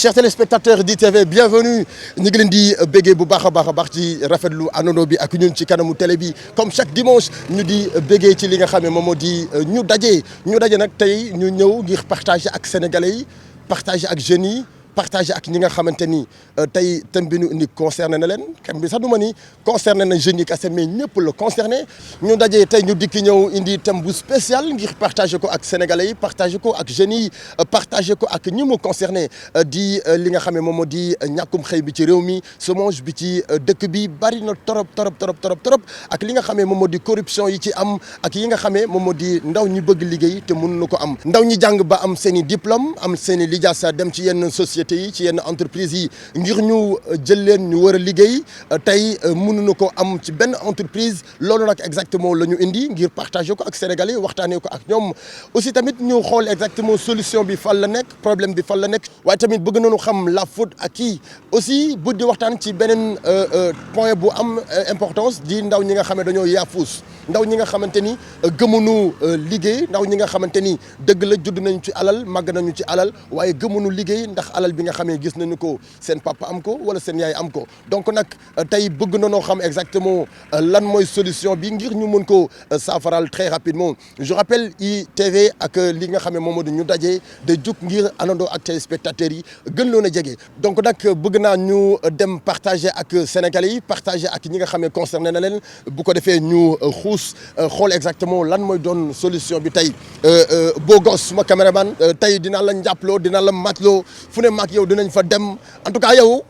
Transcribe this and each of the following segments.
chers téléspectateurs d'ITV bienvenue ñu ngi leen di béggee bu baax a baax ci rafetlu àndandoo bi ak ñun ci kanamu télé bi comme chaque dimanche ñu di béggee ci li nga xam ne moom moo di ñu daje nag tey ñu ñëw ngir partager ak sénégalais yi partager ak jeunes yi partager ak ñi nga xamante ni tey thème bi ñu indi concerné na leen thème bi sax du ma ni concerné na jeunes yi kese mais ñëpp la concerné ñu dajee tey ñu dikki ñëw indi thème bu spécial ngir partager ko ak sénégalais yi partager ko ak jeunes yi partager ko ak ñi mu concerné di li nga xam ne moom moo di ñàkkum xëy bi ci réew mi chômage bi ci dëkk bi bari na trop ak li nga xam ne moom moo di corruption yi ci am ak yi nga xam ne moom moo di ndaw ñi bëgg liggéey te mënuñu ko am ndaw ñi jàng ba am seen i diplôme am seen i lijaasa dem ci yenn société yi ci yenn entreprise yi ngir ñu jël leen ñu war a liggéey tey mënuñu ko am ci benn entreprise loolu nag exactement la ñu indi ngir partager ko ak sénégalais waxtaanee ko ak ñoom aussi tamit ñu xool exactement solution bi fan la nekk problème bi fan la nekk waaye tamit bëgg nañu xam la faute à qui aussi bu di waxtaan ci beneen point bu am importance di ndaw ñi nga xam ne dañoo yaafuus ndaw ñi nga xamante ni gëmuñu liggéey ndaw ñi nga xamante ni dëgg la judd nañu ci alal màgg nañu ci alal waaye gëmuñu liggéey ndax alal bi nga xamee gis nañu ko seen papa am ko wala seen yaay am ko donc nag tey bëgg nañoo xam exactement lan mooy solution bi ngir ñu mën ko saafaral très rapidement je rappelle ITV ak li nga xam ne moom moo di ñu daje de jug ngir àndandoo ak téléspectateurs yi gën loon a jege donc nag bëgg naa ñu dem partager ak sénégalais yi partager ak ñi nga xam ne concerné na leen bu ko defee ñu xuus xool exactement lan mooy doon solution bi tey beau gosse suma caméraman tey dinaa la njàpploo dinaa la matloo fu ne maag yow dinañ fa dem en tout cas yow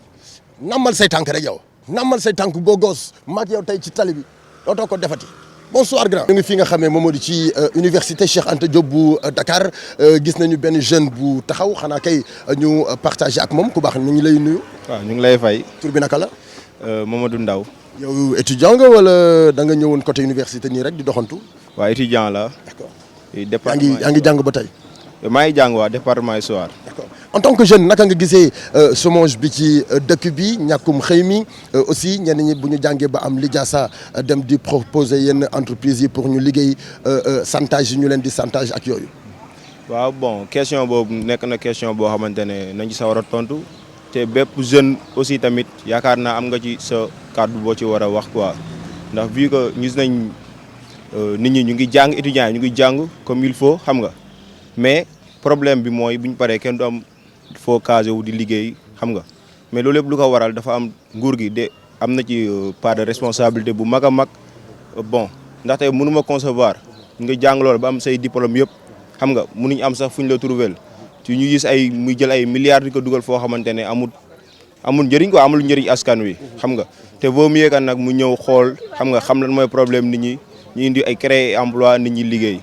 nammal say tànk rek yow nammal say tànk beau gosse maag yow tey ci tali bi dootoo ko defati bonsoir grand. ñu ngi fi nga xamee moom moo di ci université Cheikh Anta Diop bu Dakar gis nañu benn jeune bu taxaw xanaa kay ñu partagé ak moom ku baax ñu ngi lay nuyu. waaw ñu ngi lay fay. tur bi naka la. Mamadou Ndaw. yow étudiant nga wala da nga ñëwoon côté université nii rek di doxantu. waaw étudiant la. d'accord département yaa ngi jàng ba tey. maa ngi jàng waa département Histoire. d'accord en tant que jeune naka nga gisee chômage bi ci dëkk bi ñàkkum xëy mi aussi ñenn ñi bu ñu jàngee ba am lijaasa dem di proposer yenn entreprise yi pour ñu liggéey chantage yi ñu leen di chantage ak yooyu. waaw bon question boobu nekk na question boo xamante ne nañ ci sa war a tontu te bépp jeune aussi tamit yaakaar naa am nga ci sa kàddu boo ci war a wax quoi ndax vu que gis nañ nit ñi ñu ngi jàng étudiants yi ñu ngi jàng comme il faut xam nga mais problème bi mooy bu ñu paree kenn du am foo casé wu di liggéey xam nga mais loolu lépp lu ko waral dafa am nguur gi de am na ci part de responsabilité bu mag a mag bon ndaxte mënuma concevoir nga jàng loolu ba am say diplôme yëpp xam nga mënuñ am sax fu ñu la trouver ci ñu gis ay muy jël ay milliards di ko dugal foo xamante ne amul njëriñ quoi amul njëriñ askan wi xam nga te vaut mieux que nag mu ñëw xool xam nga xam lan mooy problème nit ñi ñu indi ay créer emploi nit ñi liggéey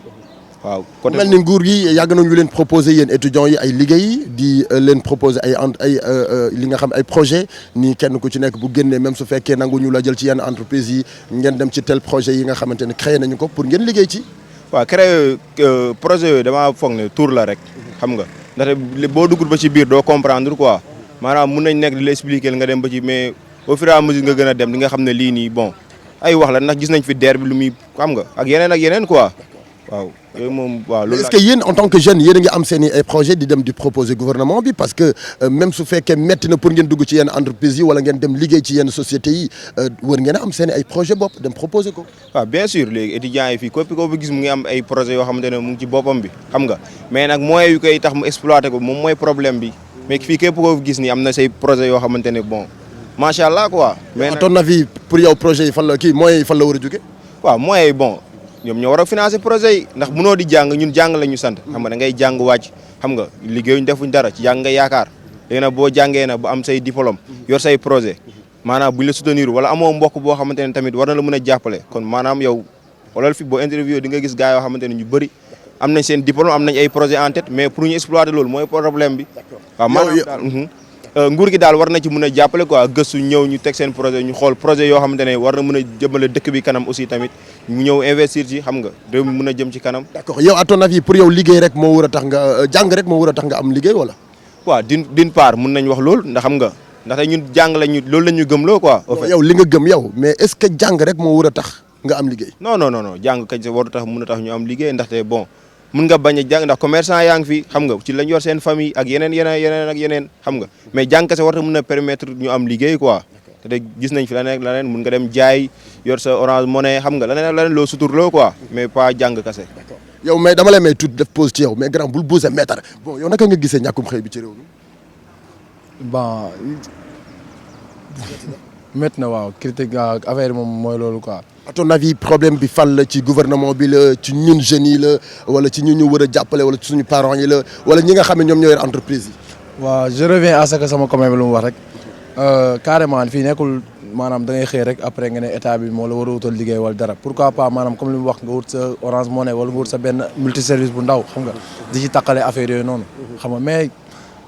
waaw. côté mel ni nguur gi yàgg nañu leen proposer yéen étudiants yi ay liggéey di leen proposer ay li nga xam ay projet ni kenn ku ci nekk bu génnee même su fekkee nangu ñu la jël ci yenn entreprise yi ngeen dem ci tel projet yi nga xamante ne créé nañu ko pour ngeen liggéey ci. waaw créé projet yooyu damaa foog ne tour la rek xam nga ndaxte boo duggul ba ci biir doo comprendre quoi maanaam mun nañ nekk di la expliquer nga dem ba ci mais au fur et à mesure nga gën a dem di nga xam ne lii nii bon ay wax la ndax gis nañ fi DER bi lu muy xam nga ak yeneen quoi waaw. yooyu moom waaw loolu est-ce que yéen en tant que jeune yéen a ngi am seen i ay projet di dem di proposer gouvernement bi parce que même su fekkee metti na pour ngeen dugg ci yenn entreprise yi wala ngeen dem liggéey ci yenn sociétés yi war ngeen a am seen i ay projet bopp dem proposer ko. waaw bien sûr léegi étudiants yi fii képp koo fi gis mu ngi am ay projets yoo xamante ne mu ngi ci boppam bi xam nga mais nag moyens yu koy tax mu exploiter ko moom mooy problème bi mais fii képp koo fi gis ni am na say projets yoo xamante ne bon macha allah quoi. mais à ton avis pour yow projet yi fan la kii moyens yi fan la war a jóge. waaw moyens yi bon. ñoom ñoo war a financer projet yi ndax mënoo di jàng ñun jàng la ñu sant xam nga da ngay jàng wàcc xam nga liggéeyuñ defuñ dara ci jàng nga yaakaar léegi nag boo jàngee nag bu am say diplôme yor say projet maanaam buñ la soutenir wala amoo mbokk boo xamante ne tamit war na la mën a jàppale kon maanaam yow wala fi boo interview di nga gis gars yoo xamante ne ñu bëri am nañ seen diplôme am nañ ay projet en tête mais pour ñu exploiter loolu mooy problème bi waaw maanaam daal nguur gi daal war na ci mën a jàppale quoi gëstu ñëw ñu teg seen projet ñu xool projet yoo xamante ne war na mën a jëmale dëkk bi kanam aussi tamit ñu ñëw investir ci xam nga réew mi mën a jëm ci kanam. d'accord yow à ton avis pour yow liggéey rek moo war a tax nga jàng rek moo war a tax nga am liggéey wala. waaw d'une part mën nañ wax loolu ndax xam nga ndaxte ñun jàng lañu loolu la ñu gëmloo quoi. yow li nga gëm yow mais est-ce que jàng rek moo war a tax nga am liggéey. non jàng kañ sa waru tax mën a tax ñu am liggéey ndaxte bon mun nga bañ a jàng ndax commerçant yaa ngi fi xam nga ci lañ yor seen famille ak yeneen xam nga mais jàng kese war na mën a permettre ñu am liggéey quoi te gis nañ fi leneen mun nga dem jaay yor sa Orange Money xam nga leneen loo suturloo quoi mais pas jàng kese. yow mais dama lay may tuuti def pause ci yow mais grand bul buuse mètre bon yow naka nga gisee ñàkkum xëy bi ci réew mi. bon métti na waaw critique affaire moom mooy loolu quoi. à ton avis problème bi fan la ci gouvernement bi la ci ñun jeunes yi la wala ci ñu war a jàppale wala ci suñu parents yi la wala ñi nga xam ne ñoom ñoo yor entreprise yi. waaw je reviens à ce que sama commune bi lu mu wax rek carrément fii nekkul maanaam da ngay xëy rek après nga ne état bi moo la war a wutal liggéey wala dara pourquoi pas maanaam comme li mu wax nga wut sa Orange Money wala nga wut sa benn multiservice bu ndaw xam nga di ci taqale affaire yooyu noonu xam nga mais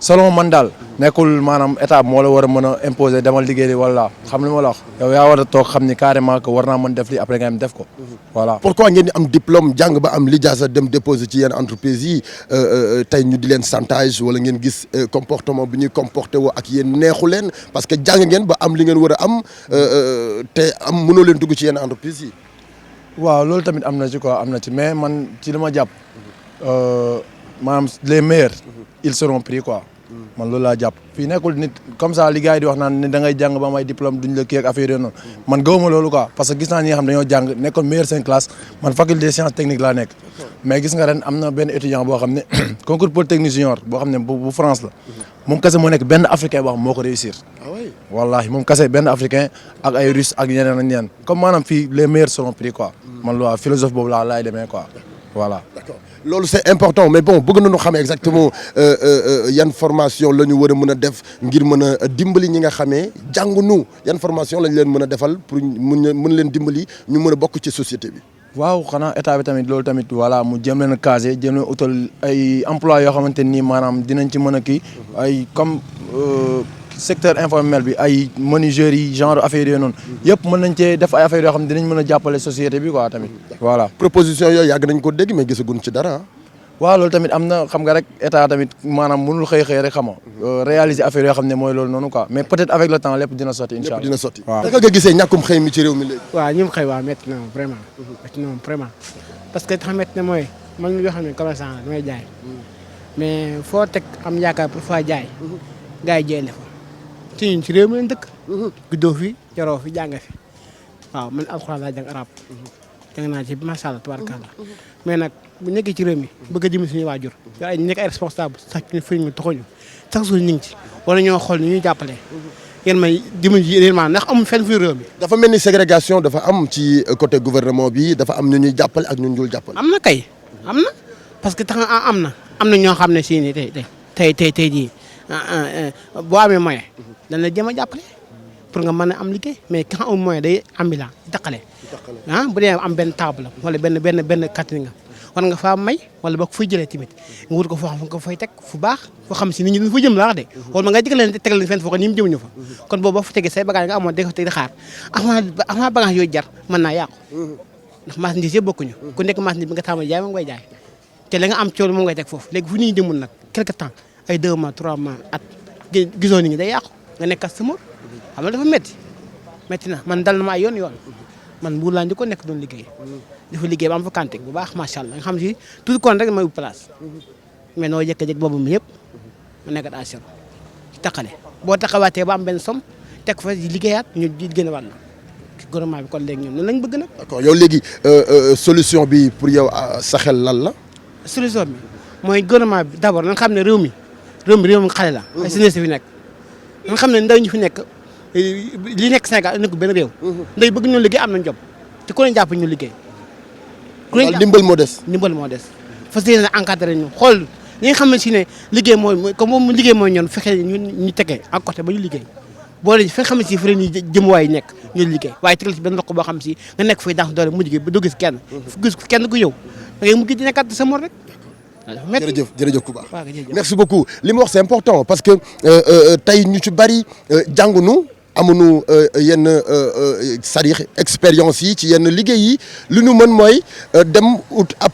selon man daal nekkul maanaam état moo la war a mën a imposer demal liggéey li wala xam li ma la wax yow yaa war a toog xam ni carrément que war naa mën def li après nga am def ko voilà. pourquoi ngeen di am diplôme jàng ba am lijaasa dem déposer ci yenn entreprise yi tey ñu di leen chantage wala ngeen gis comportement bi ñuy comporté woo ak yéen neexu leen parce que jàng ngeen ba am li ngeen war a am te am mënoo leen dugg ci yenn entreprise yi. waaw loolu tamit am na ci quoi am na ci mais man ci li ma jàpp maanaam les meilleurs ils seront pris quoi man loolu laa jàpp fii nekkul nit comme ça li gars yi di wax naan ne da ngay jàng ba am ay diplôme duñ la kii ak affaire yooyu noonu man gëwuma loolu quoi parce que gis naa ñi nga xam dañoo jàng nekkoon meilleur seen classe man faculté des sciences techniques laa nekk mais gis nga ren am na benn étudiant boo xam ne concours polytechnique junior boo xam ne bu France la moom kese moo nekk benn africain boo xam moo ko réussir wallahi moom kese benn africain ak ay russe ak ñeneen ak ñeneen comme maanaam fii les meilleurs seront pris quoi man lu waa philosophe boobu laa laay demee quoi voilà. D'accord loolu c'est important mais bon bëgg nañu xam exactement yan formation la ñu war a mën a def ngir mën a dimbali ñi nga xamee jàngunu yan formation lañ leen mën a defal pour mën leen dimbali ñu mën a bokk ci société bi. waaw xanaa état bi tamit loolu tamit voilà mu jëm leen a caser jëm leen utal ay emploi yoo xamante nii maanaam dinañ ci mën a kii ay comme secteur informel bi ay menuisiers yi genre affaire yooyu noonu yëpp mën nañ cee def ay affaires yoo xam ne dinañ mën a jàppale société bi quoi tamit voilà. proposition yooyu yàgg nañ ko dégg mais gisaguñ ci dara waaw loolu tamit am na xam nga rek état tamit maanaam mënul xëy rek xam nga réaliser affaire yoo xam ne mooy loolu noonu quoi mais peut-être avec le temps lépp dina sotti incha allah lépp dina sotti. waaw naka nga gisee ñàkkum xëy mi ci réew mi léegi. waaw ñum xëy waaw métti na moom vraiment métti na moom vraiment parce que tax métti na mooy man mi yoo xam ne commerçant la damay jaay mais foo teg am yaakaar pour fa jaay gars yi jëlee fa ci ñun ci réew mi leen dëkk guddoo fi jaroo fi jàng fi waaw man alxuraan laa jàng arab jàng naa ci macha allah tubaarkalla mais nag bu nekkee ci réew mi bëgg a dimbali suñuy waajur ay nekk ay responsable sax ñu fëriñ mi taxuñu sax suñu ñu ngi ci wala ñoo xool ni ñuy jàppale yéen may dimbali ji yéen maanaam ndax amul fenn fu réew mi dafa mel ni ségrégation dafa am ci côté gouvernement bi dafa am ñu ñuy jàppale ak ñu dul jàppale. am na kay am na parce que tax am na ñoo xam ne si ni tey jii boo amee moyen dañ la jëm a jàppale pour nga mën a am liggéey mais quand am moyen day ambulant daqale bu dee am benn table wala benn catering nga war nga faa may wala ba ko fay jëlee tamit nga wut ko foo xam nga fay teg fu baax foo xam si nit ñi dañ fa jëm laa wax de wala ma nga jëgal leen tegal leen fenn foo ko ni mu jëmuñu fa kon boobu boo fa tegee say bagage nga amoon da ko teg di xaar avant bagage yooyu jar mën naa yàqu ndax marchandise yëpp bokkuñu ku nekk marchandise bi nga tàmbali jaay moom ngay jaay te la nga am coono moom ngay teg foofu léegi fu nit ñi jëmul nag quelque temps ay 2 mois 3 mois at gisoo nit ñi day yàqu nga nekk customer xam nga dafa métti na man dal na ma ay yoon man Mbour laa njëkkoon nekk doon liggéey dafa liggéey ba am fa kanting bu baax macha allah nga xam si tout kon rek may ubbi place mais noo jékki-jékki boobu mi yëpp mu nekk à zéro ci taqale boo taxawaatee ba am benn somme teg fa liggéeyaat ñu di gën a wàll gouvernement bi kon léegi ñoom noonu lañ bëgg nag. d'accord yow léegi solution bi pour yow sa xel lan la. solution bi mooy gouvernement bi d'abord nañ xam ne réew mi xale la. ay jeunesse fi nekk nañ xam ne ndaw ñu fi nekk. li nekk Sénégal nekk benn réew. nday bëgg ñu liggéey am nañ job te ku leen jàpp ñu liggéey. ku leen jàpp ndimbal moo des. ndimbal moo des fas yéene encadré ñu xool li nga xam ne si ne liggéey mooy comme moom liggéey mooy ñoon fexe ñu tegee à côté ba ñu liggéey boole fi nga xam ne si fi leen ñuy jëmuwaay yi nekk ñu liggéey waaye tegal si benn loxo boo xam si nga nekk fay daan doole mujj gi ba doo gis kenn gis kenn ku yow da ngay mujj di nekkaat sa mor rek. jërëjëf Kouba merci beaucoup li mu wax c'est important parce que tey ñu ci bari jàngunu amuñu yenn c'est-à-dire expérience yi ci yenn liggéey yi li ñu mën mooy dem ut ab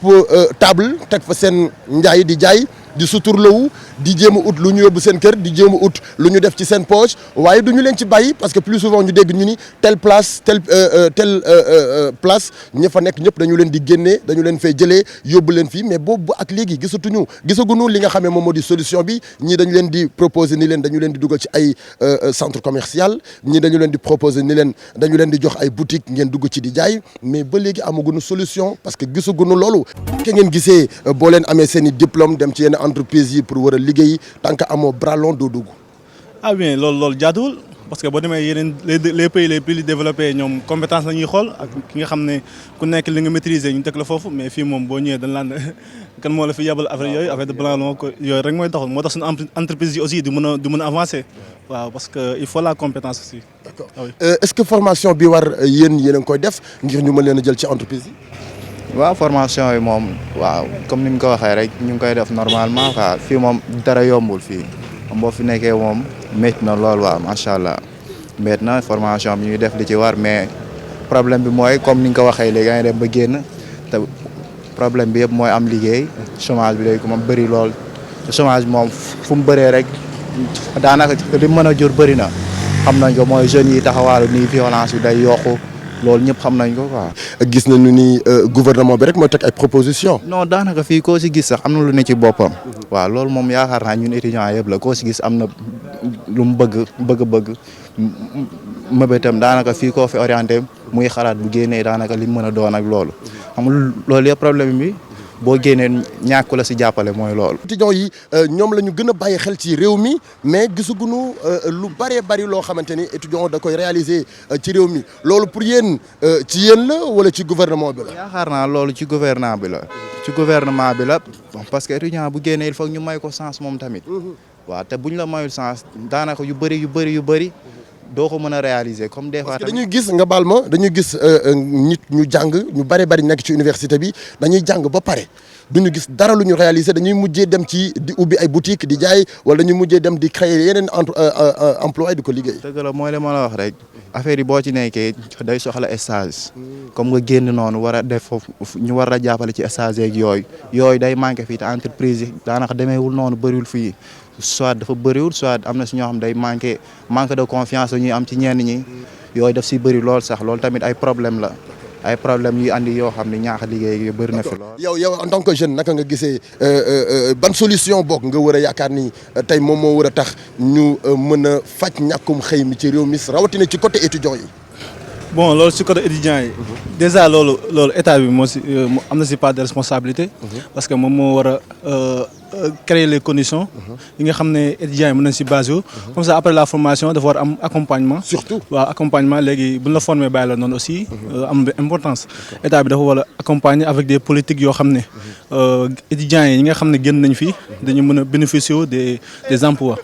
table teg fa seen njaay di jaay di suturlawu di jéem a ut lu ñu yóbbu seen kër di jéem a ut lu ñu def ci seen poche waaye du ñu leen ci bàyyi parce que plus souvent ñu dégg ñu ni telle place place ña fa nekk ñëpp dañu leen di génnee dañu leen fay jëlee yóbbu leen fii mais boobu ak léegi gisaguñu li nga xamee moom moo di solution bi ñii dañu leen di proposer ni leen dañu leen di dugal ci ay centre commercial ñii dañu leen di proposer ni leen dañu leen di jox ay boutique ngeen dugg ci di jaay mais ba léegi amaguñu solution parce que gisaguñu loolu ke ngeen gisee boo leen amee seen i diplôme dem ci yenn entreprise yi pour war a liggéey tant que amoo bras long doo dugg. ah bien loolu jaaduwul parce que boo demee yeneen les pays les plus développés ñoom compétence la ñuy xool ak ki nga xam ne ku nekk li nga maîtriser ñu teg la foofu mais fii moom boo ñëwee dañ laan kan moo la fi yebal affaire yooyu affaire de blanc long yooyu rek mooy taxul moo tax suñu entreprise yi aussi di mën a avancer waaw parce que il faut la compétence aussi. D'accord. Ah oui. Est-ce que formation bi war yéen a ngi koy def ngir ñu mën leen a jël ci entreprise yi. waaw formation yi moom waaw comme ni mu ko waxee rek ñu ngi koy def normalement quoi fii moom dara yombul fii boo fi nekkee moom métti na lool waaw macha allah métti na formation bi ñuy def li ci war mais problème bi mooy comme ni nga ko waxee léegi da ngay dem ba génn te problème bi yëpp mooy am liggéey chômage bi léegi moom bëri lool te chômage bi moom fu mu bëree rek daanaka li mën a jur bëri na xam nañ ko mooy jeunes yi taxawaalu nii violence bi day yokku. loolu ñëpp xam nañ ko quoi. gis nañu ni gouvernement bi rek mooy teg ay proposition non daanaka fii koo si gis sax am na lu ne ci boppam. waaw loolu moom yaakaar naa ñun étudiants yëpp la koo si gis am na lu mu bëgg mëbëtam daanaka fii koo fi orienté muy xalaat bu génnee daanaka li mu mën a doon ak loolu. xam nga loolu yëpp problème bi boo génnee ñàkku la si jàppale mooy loolu. étudiants yi ñoom la ñu gën a bàyyi xel ci réew mi mais gisaguñu lu bëree bëri loo xamante ni étudiant da koy réaliser ci réew mi loolu pour yéen ci yéen la wala ci gouvernement bi la. yaakaar naa loolu ci gouvernement bi la. ci gouvernement bi la parce que étudiant bu génnee il faut ñu may ko sens moom tamit. waaw te buñ la mayul sens daanaka yu bëri doo ko mën a réaliser comme des fois. parce que dañuy gis nga baal ma dañuy gis nit ñu jàng ñu bëri nekk ci université bi dañuy jàng ba pare duñu gis dara lu ñu réaliser dañuy mujjee dem ci di ubbi ay boutique di jaay wala dañuy mujjee dem di créer yeneen emploi di ko liggéey. dëgg la mooy li ma la wax rek affaire yi boo ci nekkee day soxla stage comme nga génn noonu war a def foofu ñu war a jàppale ci stage yeeg yooyu day manqué fii te entreprise yi daanaka demeewul noonu bëriwul fii. soit dafa bëriwul soit am na si ñoo xam day manque de confiance la ñuy am ci ñenn ñi yooyu daf si bëri lool sax loolu tamit ay problème la ay problème yuy andi yoo xam ne ñaax liggéey yu bëri na fi lool. yow en tant que jeune naka nga gisee ban solution bokk nga war a yaakaar ni tey moom moo war a tax ñu mën a faj ñàkkum xëy mi ci réew mi rawatina ci côté étudiant yi. bon loolu si côté étudiant yi déjà loolu état bi moo si am na si part de responsabilité. parce que moom moo war a créer les conditions. yi nga xam ne étudiants yi mën nañ si basé wu. comme ça après la formation dafa war am accompagnement. surtout waaw accompagnement léegi bu ñu la formé bàyyi la noonu aussi. am importance état bi dafa war a accompagner avec des politiques yoo xam ne étudiants yi nga xam ne génn nañ fii dañu mën a bénéficier wu des emplois.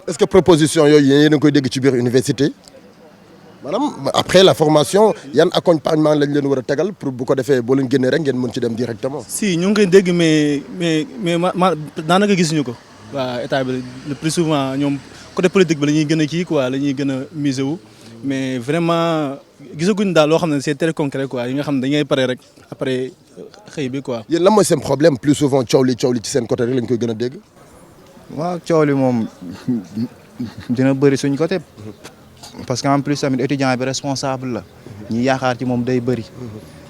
est-ce que proposition yooyu yéen a ngi koy dégg ci biir université. maanaam après la formation yan accompagnement lañ leen war a tegal pour bu ko defee boo leen génnee rek ngeen mën ci dem directement. si ñu ngi koy dégg mais ma daanaka gisuñu ko. waaw état bi le plus souvent ñoom côté politique bi la ñuy gën a kii quoi la ñuy gën a miser wu mais vraiment gisaguñ daal loo xam ne c'est très concret quoi yi nga xam ne dañuy pare rek après xëy bi quoi. yéen lan mooy seen problème plus souvent coow li ci seen côté rek lañ koy gën a dégg. waaw coow li moom dina bëri suñ côté. parce que en plus tamit étudiant bi responsable la ñi yaakaar ci moom day bëri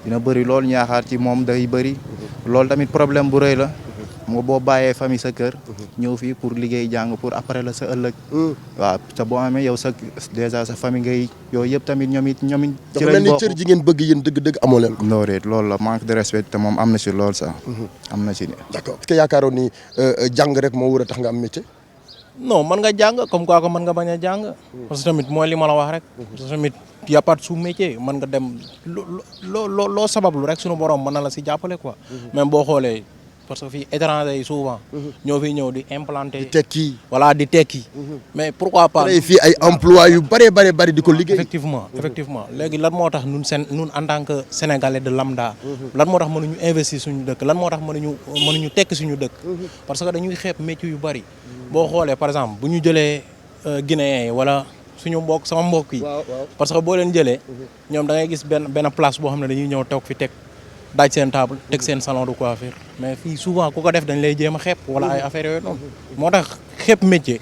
dina bëri loolu ñu yaakaar ci moom day bëri loolu tamit problème bu rëy la nga boo bàyyee famille sa kër ñëw fii pour liggéey jàng pour après la sa ëllëg waaw te boo amee yow sa déjà sa famille ngay yooyu yëpp tamit ñoom it ci lañ bokk. dafa mel ni cër ji ngeen bëgg yéen dëgg-dëgg amoo leen ko. loolu la manque de respect te moom am na si lool sax am na si. d'accord est-ce que yaakaaroon ni jàng rek moo war a tax nga am métier. non mën nga jàng comme quoi que mën nga bañ a jàng. parce que tamit mooy li ma la wax rek. parce que tamit y a pas de sous-métier mën nga dem loo sabablu rek sunu borom mën na la si jàppale quoi. même boo xoolee parce que fii étranger yi souvent. ñoo fi ñëw di implanter. di tekki. voilà di tekki. mais pourquoi pas. fii ay emploi yu bari di ko liggéey. effectivement léegi lan moo tax ñun en tant que sénégalais de lambda. lan moo tax mënuñu investir suñu dëkk lan moo tax mënuñu tekki suñu dëkk. parce que dañuy xeeb métier yu bari. boo xoolee par exemple bu ñu jëlee Guinéens yi wala suñu sama mbokk yi. parce que boo leen jëlee. ñoom da ngay gis benn place boo xam ne dañuy ñëw toog fi teg daaj seen table teg seen salon de coiffure mais fii souvent ku ko def dañ lay jéem a xeeb wala ay affaires yooyu noonu moo tax xeeb métier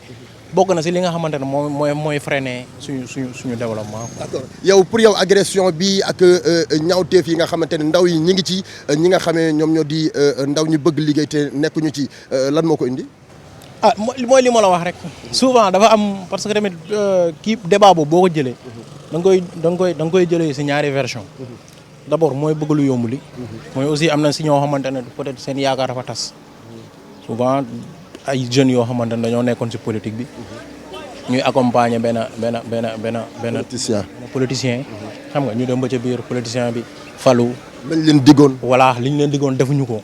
bokk na si li nga xamante ne mooy freiner suñu développement. d'accord yow pour yow agression bi ak ñaawteef yi nga xamante ne ndaw yi ñi ngi ci ñi nga xamee ñoom ñoo di ndaw ñu bëgg liggéey te nekkuñu ci lan moo ko indi. ah mooy li ma la wax rek souvent dafa am parce que tamit kii débat boobu boo ko jëlee da nga koy jëlee si ñaari version d'abord mooy bëgg lu yomb li mooy aussi am na si ñoo xamante ne peut-être seen yaakaar dafa tas souvent ay jeunes yoo xamante ne dañoo nekkoon si politique bi ñuy accompagner benn politicien xam nga ñu dem ba ca biir politicien bi falu lañ leen diggoon. voilà liñ leen diggoon defuñu ko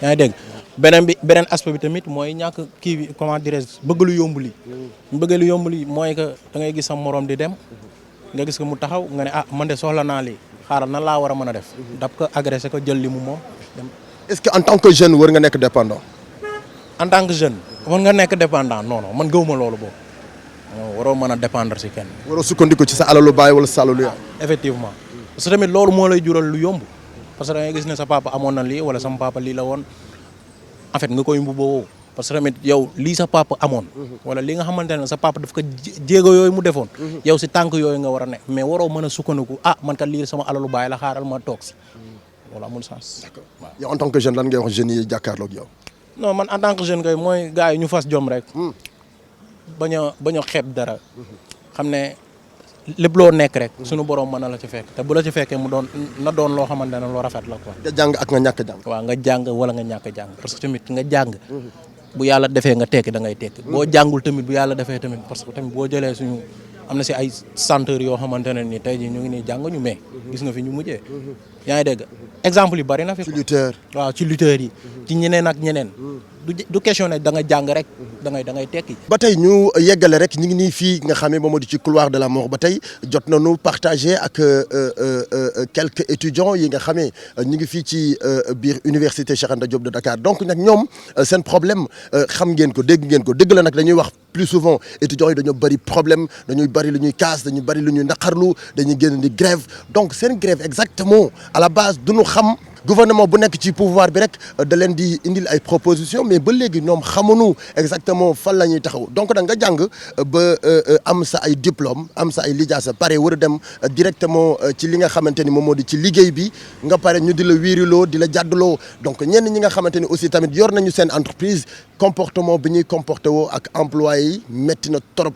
yaa ngi dégg beneen aspect bi tamit mooy ñàkk kii bi comment dirais-je bëgg lu yomb li ñu bëggee lu yomb li mooy que da ngay gis sa morom di dem nga gis ko mu taxaw nga ne ah man de soxla naa lii xaaral nan laa war a mën a def dab ko agressé ko jël li mu moom dem. est-ce que en tant que jeune war nga nekk dépendant. en tant que jeune war nga nekk dépendant non man gëwuma loolu boobu waroo mën a dépendre si kenn. waroo sukkandiku ci sa alalu baay wala sa alalu yaay. effectivement parce que tamit loolu moo lay jural lu yomb parce que da ngay gis ne sa papa amoon na lii wala sama papa lii la woon en fait nga koy mbubboo parce que tamit yow lii sa papa amoon wala li nga xamante ne sa papa daf ko jéego yooyu mu defoon yow si tànk yooyu nga war a nekk mais waroo mën a sukkandiku man kat lii sama alalu baay la xaaral ma toog si wala amul sens. d'accord yow en tant que jeune lan ngay wax jeunes yi jàkkaarloog yow. non man en tant que jeune kay mooy gars yi ñu fas jom rek bañ a xeeb dara xam ne lépp loo nekk rek suñu borom mën na la ci fekk te bu la ci fekkee mu doon loo xamante ne loo rafet la quoi. nga jàng ak nga ñàkk a jàng. waaw nga jàng wala nga ñàkk a jàng parce que tamit nga jàng bu yàlla defee nga tekki da ngay tekki boo jàngul tamit bu yàlla defee tamit parce que tamit boo jëlee suñu am na si ay centres yoo xamante ne ni tey jii ñu ngi nii jàng ñu mais gis nga fi ñu mujjee yaa ngi dégg exemple yi bari na fi. ci lutteur. waaw ci lutteurs yi ci ñeneen ak ñeneen du question ne da nga jàng rek da ngay tekki. ba tey ñu yeggale rek ñu ngi nii fii nga xam ne moom moo di ci couloir de la mort ba tey jot nañu partager ak quelques étudiants yi nga xam ne ñu ngi fii ci biir université Cheikh Anta Diop de Dakar donc nag ñoom seen problème xam ngeen ko dégg ngeen ko dëgg la nag dañuy wax plus souvent étudiants yi dañoo bëri problème dañuy bëri lu ñuy casse dañuy bëri lu ñuy naqarlu dañuy génn di grève donc seen grève exactement à la base duñu xam. gouvernement bu nekk ci pouvoir bi rek da leen di indil ay propositions mais ba léegi ñoom xamuñu exactement fan la ñuy taxaw donc nag nga jàng ba am sa ay diplôme am sa ay lijaasa pare war a dem directement ci li nga xamante ni moom moo di ci liggéey bi nga pare ñu di la wiiriloo di la jàddaloo donc ñenn ñi nga xamante ni aussi tamit yor nañu seen entreprise comportement bi ñuy comporté woo ak employé yi métti na trop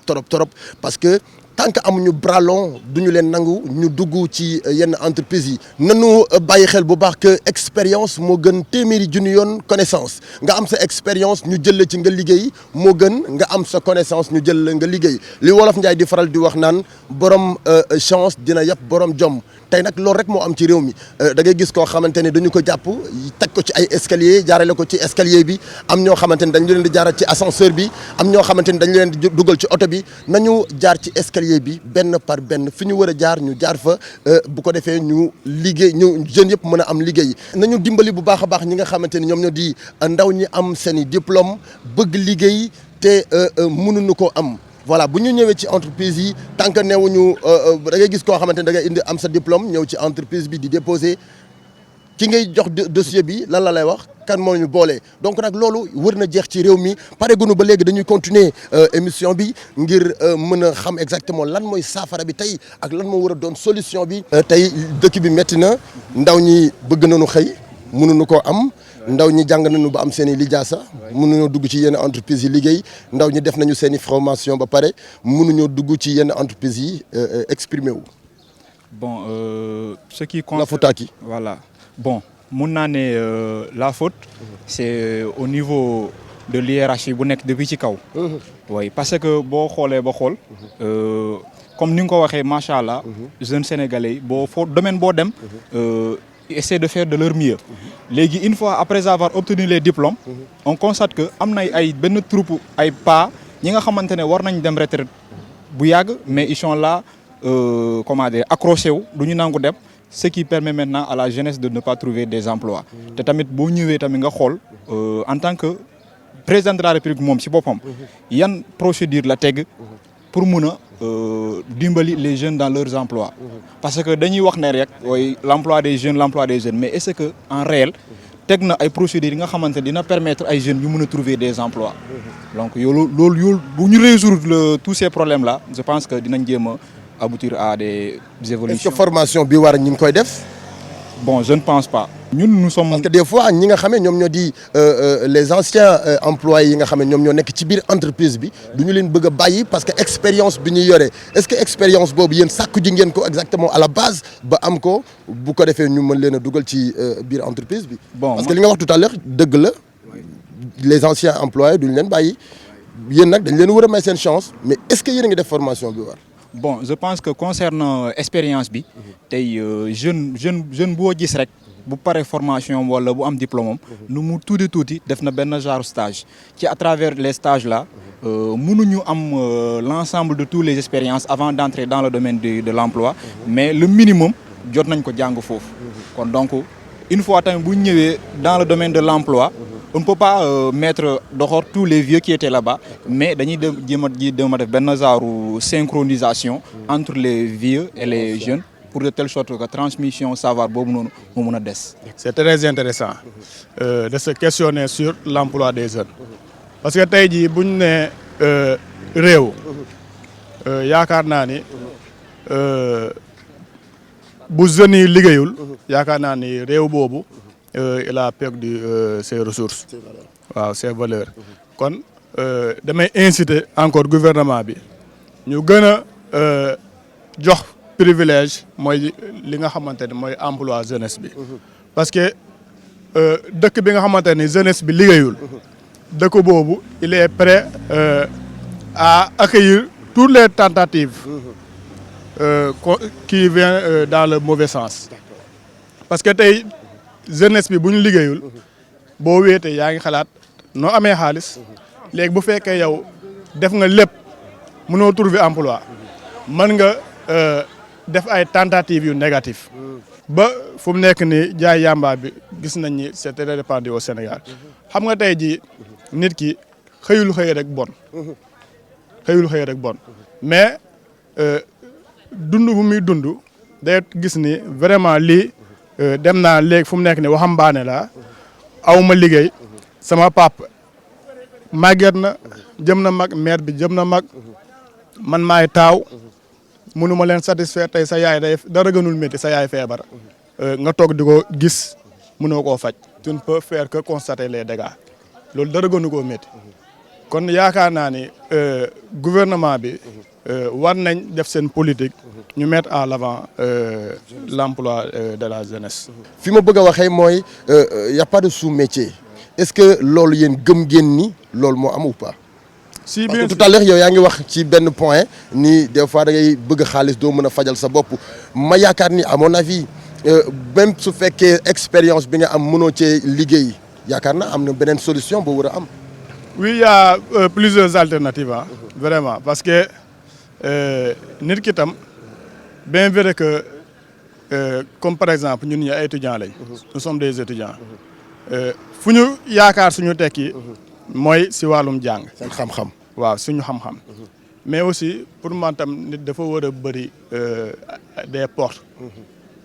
parce que tant que amuñu bras long duñu leen nangu ñu dugg ci yenn entreprise yi nanu bàyyi xel bu baax que expérience moo gën téeméeri junni yoon connaissance nga am sa expérience ñu jël la ci nga liggéey moo gën nga am sa connaissance ñu jël la nga liggéey li wolof Njaay di faral di wax naan borom chance dina yàpp borom jom tey nag loolu rek moo am ci réew mi da ngay gis koo xamante ne dañu ko jàpp teg ko ci ay escalier jaarale ko ci escalier bi am ñoo xamante ne dañu leen di jaaral ci ascenseur bi am ñoo xamante ne dañu leen di dugal ci oto bi nañu jaar ci escalier bi benn par benn fi ñu war a jaar ñu jaar fa bu ko defee ñu liggéey ñu jeunes yëpp mën a am liggéey nañu dimbali bu baax a baax ñi nga xamante ni ñoom ñoo di ndaw ñi am seen i diplôme bëgg liggéey te mënuñu ko am voilà bu ñu ñëwee ci entreprise yi tant que newuñu da ngay gis koo xamante ne da ngay indi am sa diplôme ñëw ci entreprise bi di déposer ki ngay jox dossier bi lan la lay wax kan moo ñu boole donc nag loolu wër na jeex ci réew mi pare gunu ba léegi dañuy continuer émission bi ngir mën a xam exactement lan mooy saafara bi tey ak lan moo war a doon solution bi. tey dëkk bi métti na ndaw ñi bëgg nañu xëy mënuñu koo am. ndaw ñi jàng nañu ba am seen i lijaasa mënuñoo dugg ci yenn entreprise yi liggéey ndaw ñi def nañu seen i formation ba pare mënuñoo dugg ci yenn entreprise yi exprimer wu. Bon, ce qui compte... La faute à qui? Voilà. Bon, mun naa ne la faute, c'est au niveau de l'hiérarchie bu nekk depuis ci kaw. Oui, parce que boo xoolee ba xool comme ni nga ko waxee macha allah. jeunes sénégalais yi domaine boo dem. essaient de faire de leur mieux. léegi une fois après avoir obtenu les diplômes. on constate que am na ay benn troupe ay pas ñi nga xamante ne war nañ dem retraite bu yàgg mais ils sont là comment dire accrochés wu du ñu nangu dem. ce qui permet maintenant à la jeunesse de ne pas trouver des emplois. te tamit boo ñëwee tamit nga xool en tant que président de la République moom ci boppam. yan procédure la teg pour mun a dimbali les jeunes dans leurs emplois. Parce que dañuy wax ne rek l'emploi des jeunes mais est-ce que en réel teg na ay procédures yi nga xamante dina permettre ay jeunes yu mën a trouver des emplois. Donc loolu bu ñu résoudre tous ces problèmes là je pense que dinañ jéem a aboutir à des évolutions. Est-ce que formation bi war ñu ngi koy def. Bon, je ne pense pas. Nous sommes... Parce que des fois ñi nga xamee ñoom ñoo di les anciens employés yi nga xam ne ñoom ñoo nekk ci biir entreprise bi du ñu leen bëgg a bàyyi parce que expérience bi ñu yore est-ce que expérience boobu yéen sàkku ji ngeen ko exactement à la base ba am ko bu ko defee ñu mën leen a dugal ci biir entreprise bi. Bon, parce que li nga wax tout à l'heure dëgg la les anciens employés duñu leen bàyyi yéen nag dañ leen war a may seen chance mais est-ce que yéen a ngi def formation bi war. Bon, je pense que concernant expérience bi tey jeune boo gis rek bu paree formation wala bu am diplôme am nu mu tuuti def na benn genre stage ci à travers les stages là mënuñu am l'ensemble de toutes les expériences avant d'entrer dans le domaine de l'emploi mais le minimum jot nañ ko jàng foofu kon donc une fois tamit bu ñu ñëwee dans le domaine de l'emploi on ne peut pas mettre dehors tous les vieux qui étaient là-bas mais dañuy jéem a def benn genre synchronisation entre les vieux et les jeunes pour de telle sorte que transmission savoir boobu noonu mu mun a des. C'est très intéressant de se questionner sur l'emploi des jeunes parce que tey jii bu ñu nee réew yaakaar naa ni bu jeunes yi liggéeyul yaakaar naa ni réew boobu il a perdu ses ressources waaw ses valeurs kon damay inciter encore gouvernement bi ñu gën a jox privilège mooy li nga xamante ne mooy emploi jeunesse bi parce que dëkk bi nga xamante ni jeunesse bi liggéeyul dëkk boobu il est prêt à accueillir toutes les tentatives qui viennent dans le mauvais sens parce que tey jeunesse bi bu ñu liggéeyul boo wéetee yaa ngi xalaat noo amee xaalis léegi bu fekkee yow def nga lépp mënoo trouver emploi mën nga def ay tentatives yu négatif ba fu mu nekk ni jaay yamba bi gis nañ ni c'est très répandu au Sénégal xam nga tey jii nit ki xëyul xëy rek bon mais dund bu muy dund day gis ni vraiment lii dem naa léegi fu mu nekk ni waxambaane la aw ma liggéey sama pap màgget na jëm na mag mère bi jëm na mag man maay taaw mënuma leen satisfaire tey sa yaay day dara gënul métti sa yaay feebar nga toog di ko gis mënoo koo faj tu ne peux faire que constater les dégâts loolu dara gënu koo métti kon yaakaar naa ni gouvernement bi war nañ def seen politique ñu mettre en avant l'emploi de la jeunesse. fi ma bëgg a waxee mooy y a pas de sous-métier est-ce que loolu yéen gëm ngeen ni loolu moo am ou pas. si parce que tout à l'heure yow yaa ngi wax ci benn point ni des fois da ngay bëgg xaalis doo mën a fajal sa bopp ma yaakaar ni à mon avis même su fekkee expérience bi nga am mënoo cee liggéey yaakaar na am na beneen solution boo war a am. oui il y a plusieurs alternatives vraiment parce que nit ki tam bien vrai que comme par exemple ñun ñi ay étudiants lañ. nous sommes des étudiants. fu ñu yaakaar suñu tekki mooy si wàllum jàng. seen xam-xam. waaw suñu xam-xam. mais aussi pour man tam nit dafa war a bëri des portes.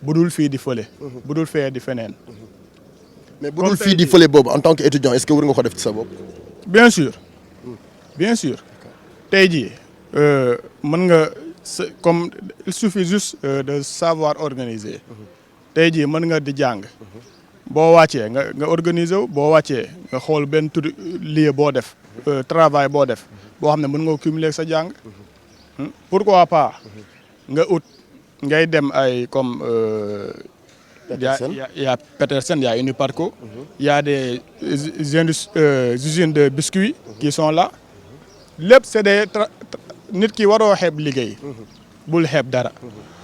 bu dul fii di fële. bu dul fee di feneen. mais bu dul fii di fële boobu en tant que étudiant est-ce que war nga ko def ci sa bopp. bien sûr tey jii mën nga comme il suffit juste de savoir organiser. tey jii mën nga di jàng. boo wàccee nga organiser wu boo wàccee nga xool benn lieu boo def travail boo def boo xam ne mën nga cumuler sa jàng pourquoi pas nga ut ngay dem ay comme y a Petersen y a Uniparco y a des usines de biscuits qui sont là lépp c'est des nit ki waroo xeeb liggéey bul xeeb dara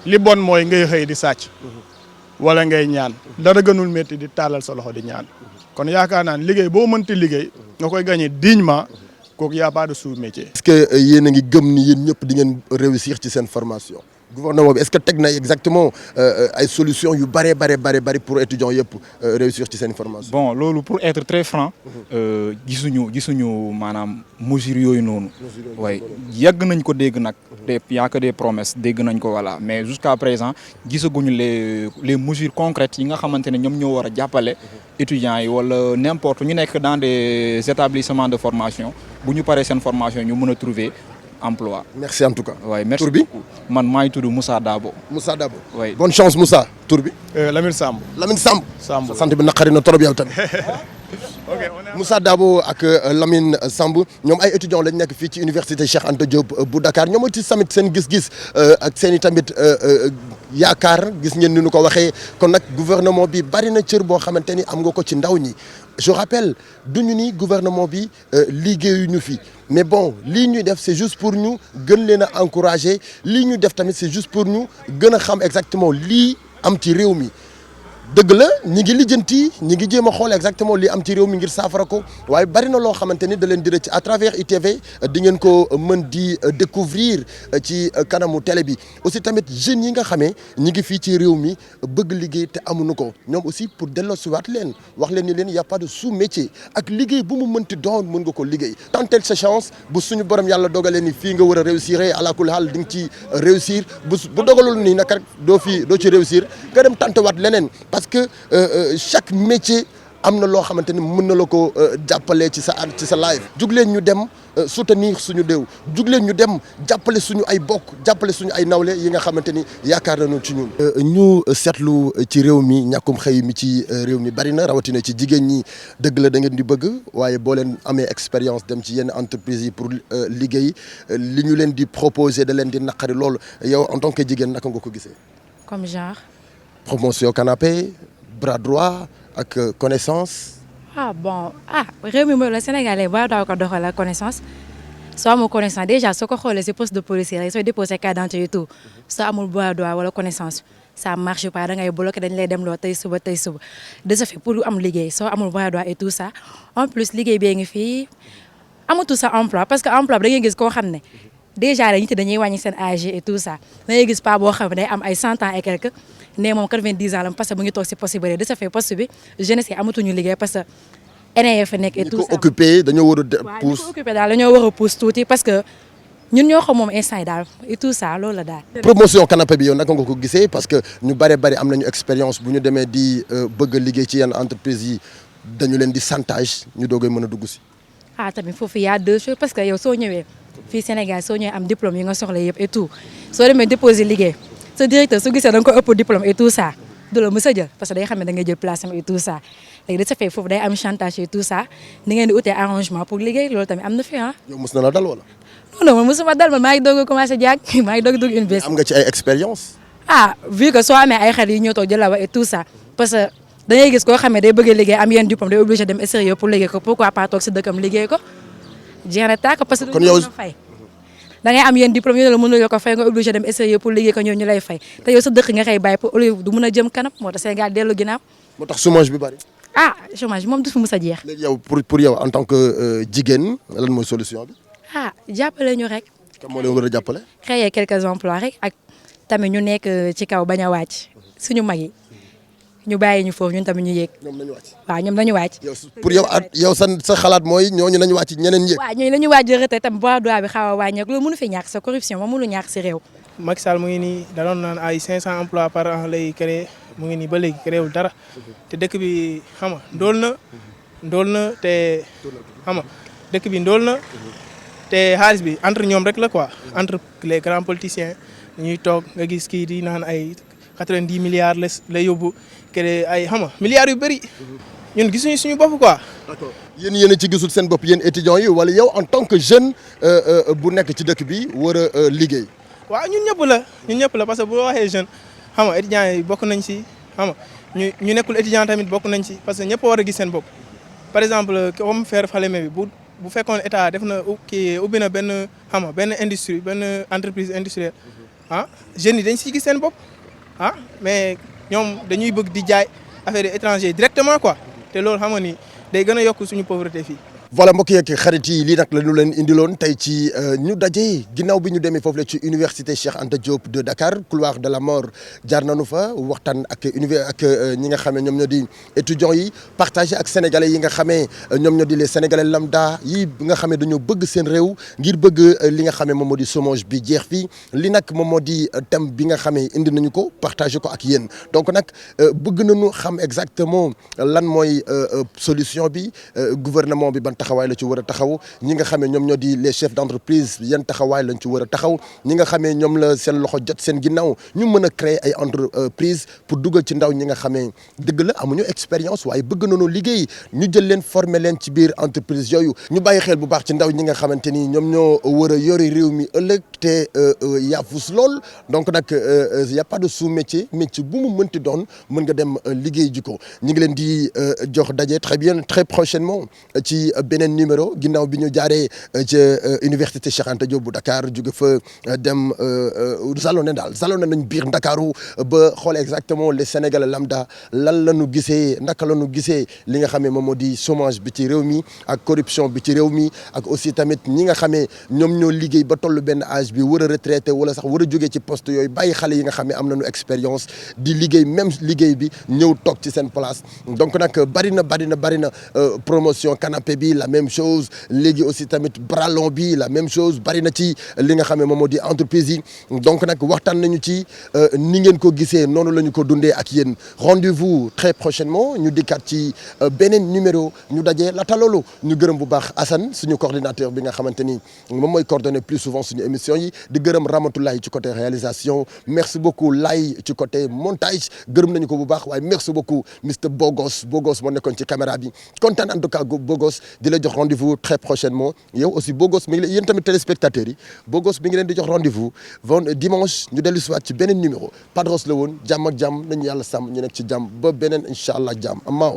li bon mooy ngay xëy di sàcc wala ngay ñaan dara gënul métti di taalal sa loxo di ñaan kon yaakaar naa ne liggéey boo mënti liggéey nga koy gagner dignement kooku y a pas de sous-métier. est-ce que yéen a ngi gëm ni yéen ñëpp di ngeen réussir ci seen formation. gouvernement bi est-ce que teg na exactement ay solutions yu bare pour étudiants yëpp réussir ci seen formation. bon loolu pour être très franc gisuñu maanaam mesures yooyu noonu. waaye yàgg nañ ko dégg nag. te y a que des promesses dégg nañ ko voilà mais jusqu'à présent gisaguñu les mesures concrètes yi nga xamante ne ñoom ñoo war a jàppale étudiants yi wala n'importe ñu nekk dans des établissements de formation bu ñu paree seen formation ñu mën a trouver emploi. merci en tout cas. waaye merci tur bi beaucoup man maa ngi tudd Moussa Dabo. Moussa Dabo. oui bonne chance Moussa tur bi. Lamine Samb. Lamine Samb. Samb sant bi naqari na trop yow tamit. Moussa Dabo ak Lamine Samb ñoom ay étudiants lañ nekk fii ci université Cheikh Anta Diop bu Dakar ñoom aussi tamit seen gis-gis ak seen i tamit yaakaar gis ngeen ni ñu ko waxee kon nag gouvernement bi bari na cër boo xamante ni am nga ko ci ndaw ñi. je rappelle duñu ni gouvernement bi liggéeyuñu fi mais bon lii ñuy def c'est juste pour ñu gën leen a encourager lii ñu def tamit c'est juste pour ñu gën a xam exactement lii am ci réew mi. dëgg la ñi ngi lijjanti ñi ngi jéem a xool exactement li am ci réew mi ngir saafara ko waaye bari na loo xamante ni da leen di rëcc à travers ITV di ngeen ko mën di découvrir ci kanamu télé bi aussi tamit jeunes yi nga xamee ñi ngi fii ci réew mi bëgg liggéey te amuñu ko ñoom aussi pour delloosiwaat leen wax leen ni leen y a pas de sous-métier ak liggéey bu mu mënti doon mën nga ko liggéey tenter sa chance bu suñu borom yàlla dogalee ni fii nga war a réussir ala kulli haal di nga ci réussir bu dogalul nii nag doo ci réussir nga dem tantewaat leneen. parce que chaque métier am na loo xamante ni mën na la ko jàppale ci sa live jug leen ñu dem soutenir suñu déew jug leen ñu dem jàppale suñu ay bokk jàppale suñu ay nawle yi nga xamante ni yaakaar nañu ci ñun. ñu seetlu ci réew mi ñàkkum xëy mi ci réew mi bari na rawatina ci jigéen ñi dëgg la da ngeen di bëgg waaye boo leen amee expérience dem ci yenn entreprise yi pour liggéey li ñu leen di proposer da leen di naqari loolu yow en tant que jigéen naka nga ko gisee. comme genre. promotion canapé bras droit ak connaissance. bon réew mi mooy la Sénégalais ba daaw ko doxal la connaissance soo amul connaissance déjà soo ko xoolee si poste de policier rek sooy déposé carte d'identité et tout soo amul bras droit wala connaissance ça marche pas da ngay bloqué dañ lay dem loo tey suba de ce fait pour am liggéey soo amul bras droit et tout ça en plus liggéey bee ngi fii amatu sa emploi parce que emploi bi da ngay gis koo xam ne déjà nit dañuy wàññi seen âge et tout ça da ngay gis pas boo xam ne day am ay 100 ans et quelques ne moom 90 ans la parce que mu ngi toog si poste bi de ce fait poste bi jeunesse yi amatuñu liggéey parce que ENE fa nekk et tout ça. ñi ko occupé dañoo war a pousse. ñi ko occupé daal dañoo war a pousse tuuti parce que ñun ñoo xam moom instant yi daal et tout ça loolu la daal. promotion canapé bi yow naka nga ko gisee parce que ñu bari am nañu expérience bu ñu demee di bëgg a liggéey ci yenn entreprise yi dañu leen di chantage ñu doogay mën a dugg si. tamit foofu y a deux choses parce que yow soo ñëwee fii Sénégal soo ñëwee am diplôme yi nga soxla yëpp et tout soo demee déposer liggéey. sa directeur su gisee da nga ko ëpp diplôme et tout ça du la mës a jël parce que day xam ne da ngay jël place am et tout ça léegi de ce fait foofu day am chantage et tout ça ni ngeen di utee arrangement pour liggéey loolu tamit am na fi yow mës na la dal wala. non man mosuma dal man maa ngi doog a commencé jàng maa ngi doog a dugg université. am nga ci ay expérience. vu que soo amee ay xel yi ñëw toog jël la wa et tout ça parce que da ngay gis koo xam ne day bëgg a liggéey am yenn diplôme day obligé dem extérieur pour liggéey ko pourquoi pas toog si dëkkam liggéey ko jeex na tàkk parce que. kon yow fay. da ngay am yenn diplôme yu ne la mënuloo ko fay nga obligé dem essayer pour liggéey ko ñëw ñu lay fay te yow sa dëkk nga xëy bàyyi pour au lieu du mën a jëm kanam moo tax Sénégal dellu ginnaaw. moo tax chômage bi bari. chômage moom du fi mës a jeex. léegi yow pour yow en tant que jigéen lan mooy solution bi. jàppale ñu rek. kan moo leen war a jàppale. créer quelques emplois rek ak tamit ñu nekk ci kaw bañ a wàcc suñu mag yi ñu bàyyi ñu foofu ñun tamit ñu yéeg. ñoom nañu wàcc. waaw ñoom nañu wàcc. pour yow sa xalaat mooy ñooñu nañu wàcc ñeneen yéeg. waaw ñooñu nañu wàcc retraite tamit bras droit bi xaw a wàññeeku loolu mënu fi ñàkk sa corruption moom mënu ñàkk si réew. Macky Sall mu ngi nii da doon naan ay 500 emplois par an lay créé mu ngi nii ba léegi créé wul dara te dëkk bi xam nga ndóol na te xam nga dëkk bi ndóol na te xaalis bi entre ñoom rek la quoi entre les grands politiciens ñuy toog nga gis kii di naan ay 90 milliards la yóbbu créé ay xam nga milliards yu bëri ñun gisuñu suñu bopp quoi. d'accord yéen a ci gisul seen bopp yéen étudiants yi wala yow en tant que jeune bu nekk ci dëkk bi war a liggéey. waaw ñun ñëpp la parce que boo waxee jeune xam nga étudiants yi bokk nañ si xam nga ñu nekkul étudiant tamit bokk nañ si parce que ñëpp war a gis seen bopp par exemple comme faire Falémé bi bu fekkoon état def na kii ubbi na benn xam nga benn industrie benn entreprise industrielle jeunes yi dañ siy gis seen bopp mais ñoom dañuy bëgg di jaay affaire étranger directement quoi te loolu xam nga ni day gën a yokk suñu pauvreté fii. voilà mbokk yeeg xarit yi lii nag la ñu leen indiloon tey ci ñu daje ginnaaw bi ñu demee foofu la ci université Cheikh Anta Diop de Dakar couloir de la mort jaar nañu fa waxtaan ak ñi nga xamee ñoom ñoo di étudiants yi partagé ak sénégalais yi nga xamee ñoom ñoo di les sénégalais lambda yi nga xamee dañoo bëgg seen réew ngir bëgg li nga xamee moom moo di chômage bi jeex fii li nag moom moo di thème bi nga xamee indi nañu ko partagé ko ak yéen donc nag bëgg nañu xam exactement lan mooy solution bi gouvernement bi ban taxawaay la ci war a taxaw ñi nga xamee ñoom ñoo di les chefs d'entreprise yan taxawaay lañ ci war a taxaw ñi nga xamee ñoom la seen loxo jot seen ginnaaw ñu mën a créer ay entreprise pour dugal ci ndaw ñi nga xamee dëgg la amuñu expérience waaye bëgg nañu liggéey ñu jël leen former leen ci biir entreprise yooyu ñu bàyyi xel bu baax ci ndaw ñi nga xamante ni ñoom ñoo war a yore réew mi ëllëg te yaafus lool donc nag y a pas de sous-métier métier bu mu mënti doon mën nga dem liggéey ji ko ñu ngi leen di jox daje très prochainement ci beneen numéro ginnaaw bi ñu jaaree ca université Cheikh Anta Diop bu Dakar jóge fa dem salone nañ biir Ndakaaru ba xool exactement les Sénégalais lambda lan la ñu gisee naka la ñu gisee li nga xamee moom moo di chômage bi ci réew mi ak corruption bi ci réew mi ak aussi tamit ñi nga xamee ñoom ñoo liggéey ba toll benn âge bi war a retraité wala sax war a jógee ci poste yooyu bàyyi xale yi nga xam ne am nañu expérience di liggéey même liggéey bi ñëw toog ci seen place donc nag bari na promotion canapé bi la même chose léegi aussi tamit bras long bi la même chose bari na ci li nga xam ne moom moo di entreprise yi donc nag waxtaan nañu ci ni ngeen ko gisee noonu la ñu ko dundee ak yéen rendez-vous très prochainement ñu dikkaat ci beneen numéro ñu dajee laata loolu ñu gërëm bu baax Assane suñu coordinateur bi nga xamante ni moom mooy coordonner plus souvent suñu émission yi di gërëm Ramatoulaye ci côté réalisation merci beaucoup Laye ci côté montage gërëm nañu ko bu baax waaye merci beaucoup Mr Bogos moo nekkoon ci caméra bi kontaan en tout cas Bogos di la jox rendez-vous très prochainement yow aussi Bogos mi ngi leen yéen tamit téléspectateurs yi Bogos mi ngi leen di jox rendez-vous dimanche ñu dellu si waat ci beneen numéro Padros la woon jàmm ak jàmm nañu yàlla sàmm ñu nekk ci jàmm ba beneen incha allah jàmm am maa